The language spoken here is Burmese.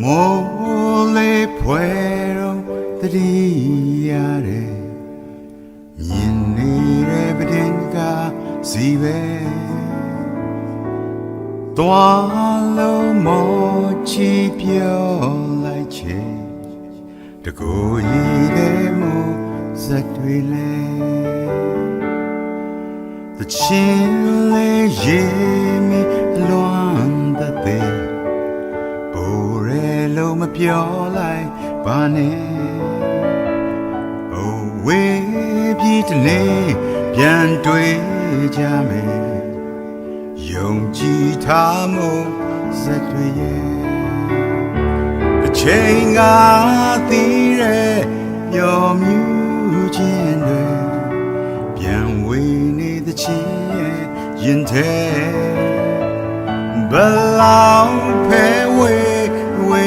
မိုးလေးဖွဲတော့တတိရတယ်မြင်နေတဲ့ပဒင်ကစီပဲတွားလုံးမောချီပြောလိုက်ချေတကူရည်တဲ့မို့ဇက်တွေလဲတချင်းလေးရေမီလွမ်းတဲ့လုံးမပြောလိုက်ပါနဲ့အိုဝေးပြီးတနေ့ပြန်တွေ့ကြမယ်ယုံကြည်ထားမှုစက်တွေရဲ့အချိန်ကတည်တဲ့ပျော်မြူးခြင်းတွေပြန်ဝေးနေတဲ့ချင်းရဲ့ရင်ထဲဘလောင်ဖဲဝေး